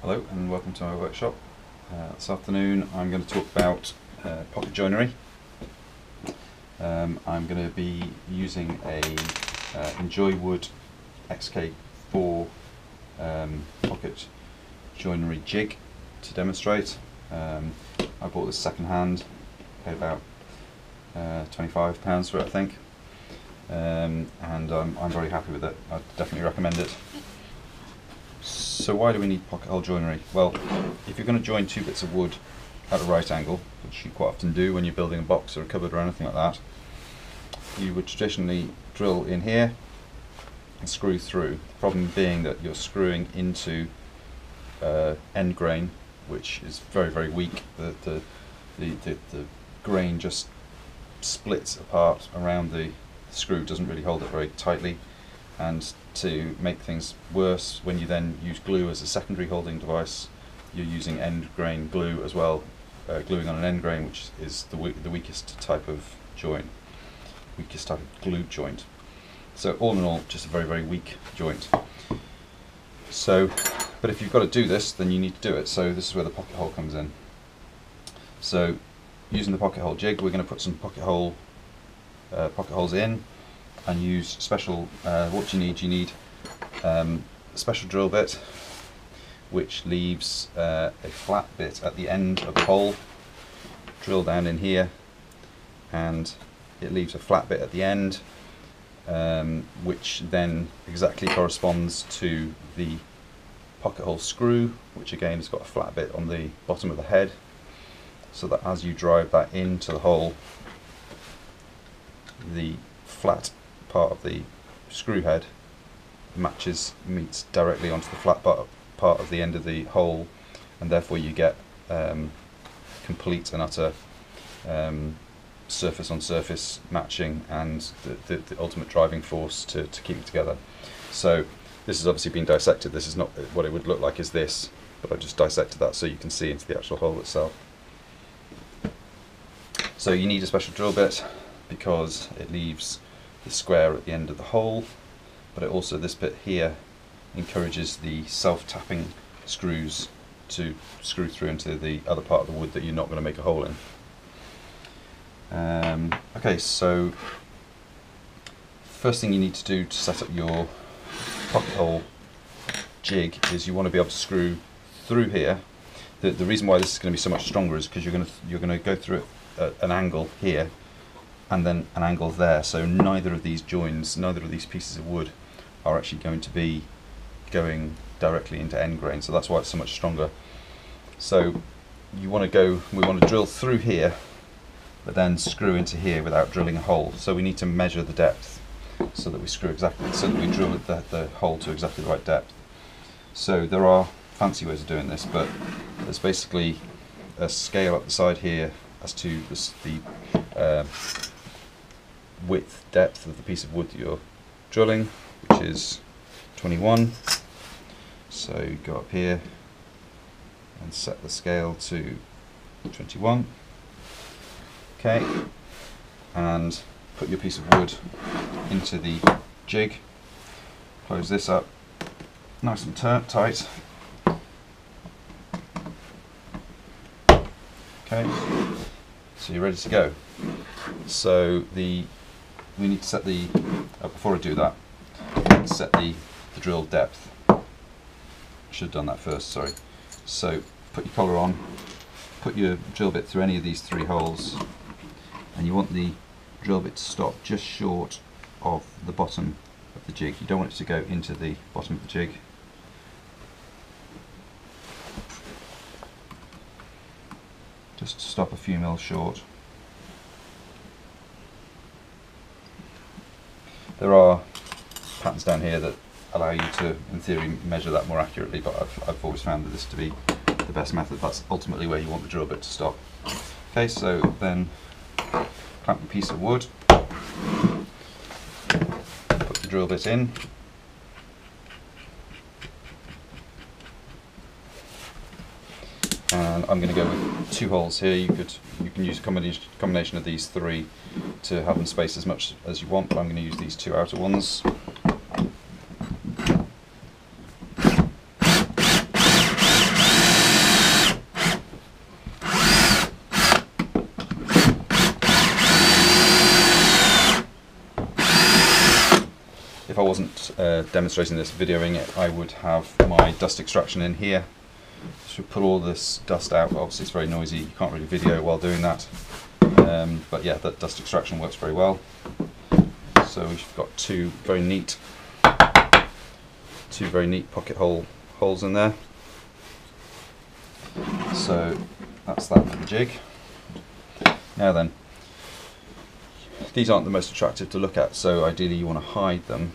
Hello and welcome to my workshop. This afternoon I'm going to talk about pocket joinery. I'm going to be using a Enjoy Wood XK4 pocket joinery jig to demonstrate. I bought this second hand, paid about £25 for it I think, and I'm very happy with it. I'd definitely recommend it. So why do we need pocket hole joinery? Well, if you're going to join two bits of wood at a right angle, which you quite often do when you're building a box or a cupboard or anything like that, you would traditionally drill in here and screw through. The problem being that you're screwing into end grain, which is very, very weak. The grain just splits apart around the screw, doesn't really hold it very tightly. And to make things worse, when you then use glue as a secondary holding device, you're using end grain glue as well, gluing on an end grain, which is the weakest type of joint, weakest type of glue joint. So all in all, just a very, very weak joint. So, but if you've got to do this, then you need to do it. So this is where the pocket hole comes in. So using the pocket hole jig, we're going to put some pocket holes in, and use special, what you need a special drill bit which leaves a flat bit at the end of the hole. Drill down in here and it leaves a flat bit at the end, which then exactly corresponds to the pocket hole screw, which again has got a flat bit on the bottom of the head, so that as you drive that into the hole, the flat part of the screw head meets directly onto the flat part of the end of the hole, and therefore you get complete and utter surface on surface matching and the ultimate driving force to keep it together. So this has obviously been dissected. This is not what it would look like, is this, but I just dissected that so you can see into the actual hole itself. So you need a special drill bit because it leaves the square at the end of the hole, but it also, this bit here, encourages the self-tapping screws to screw through into the other part of the wood that you're not going to make a hole in. Okay, so first thing you need to do to set up your pocket hole jig is you want to be able to screw through here. The reason why this is going to be so much stronger is because you're going to go through it at an angle here and then an angle there, so neither of these joins, neither of these pieces of wood are actually going to be going directly into end grain, so that's why it's so much stronger. So we want to drill through here but then screw into here without drilling a hole. So we need to measure the depth so that we drill the hole to exactly the right depth. So there are fancy ways of doing this, but there's basically a scale up the side here as to the width, depth of the piece of wood that you're drilling, which is 21. So you go up here and set the scale to 21. Okay, and put your piece of wood into the jig. Close this up nice and tight. Okay, so you're ready to go. So we need to set the, before I do that, I need to set the drill depth. I should have done that first, sorry. So put your collar on, put your drill bit through any of these three holes, and you want the drill bit to stop just short of the bottom of the jig. You don't want it to go into the bottom of the jig. Just to stop a few mils short. There are patterns down here that allow you to, in theory, measure that more accurately, but I've always found that this to be the best method. That's ultimately where you want the drill bit to stop. Okay, so then clamp a piece of wood, put the drill bit in, and I'm going to go with two holes here. You can use a combination of these three to have them spaced as much as you want, but I'm going to use these two outer ones. demonstrating this, videoing it, I would have my dust extraction in here. Should put all this dust out. Obviously it's very noisy, you can't really video while doing that, but yeah, that dust extraction works very well. So we've got two very neat pocket hole holes in there. So that's that for the jig. Now then, these aren't the most attractive to look at, so ideally you want to hide them,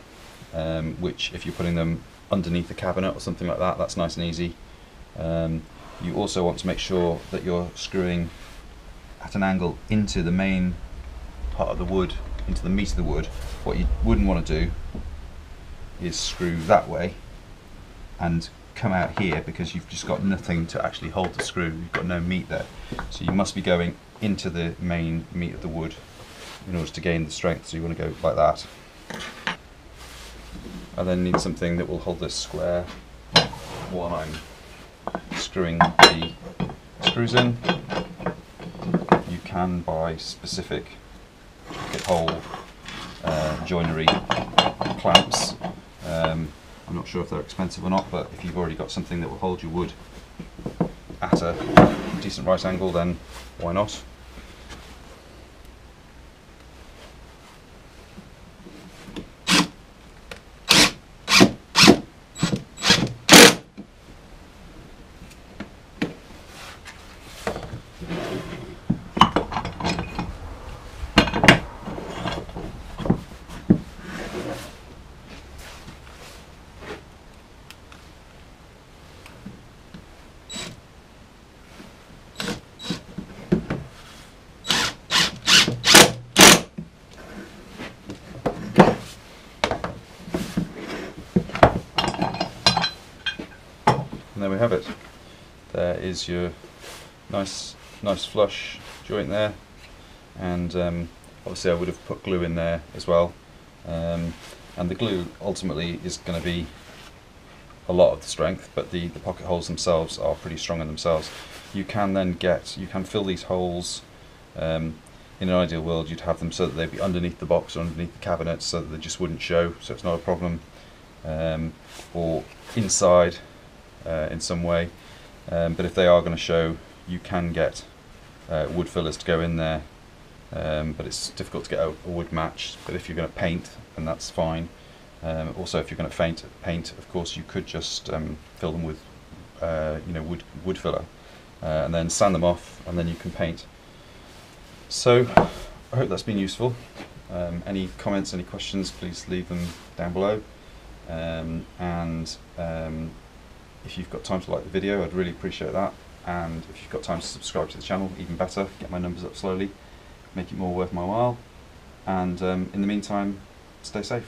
which if you're putting them underneath a cabinet or something like that, that's nice and easy. You also want to make sure that you're screwing at an angle into the main part of the wood, into the meat of the wood. What you wouldn't want to do is screw that way and come out here, because you've just got nothing to actually hold the screw, you've got no meat there. So you must be going into the main meat of the wood in order to gain the strength, so you want to go like that. I then need something that will hold this square while I'm screwing the screws in. You can buy specific pocket hole joinery clamps. I'm not sure if they're expensive or not, but if you've already got something that will hold your wood at a decent right angle, then why not? And there we have it. There is your nice flush joint there, and obviously I would have put glue in there as well, and the glue ultimately is going to be a lot of the strength, but the pocket holes themselves are pretty strong in themselves. You can then fill these holes. In an ideal world you'd have them so that they'd be underneath the box or underneath the cabinet, so that they just wouldn't show, so it's not a problem, or inside in some way, but if they are going to show, you can get wood fillers to go in there, but it's difficult to get a wood match. But if you're going to paint, then that's fine. Also, if you're going to paint, of course, you could just fill them with wood filler, and then sand them off, and then you can paint. So I hope that's been useful. Any comments, any questions, please leave them down below, and if you've got time to like the video, I'd really appreciate that, and if you've got time to subscribe to the channel, even better, get my numbers up slowly, make it more worth my while, and in the meantime, stay safe.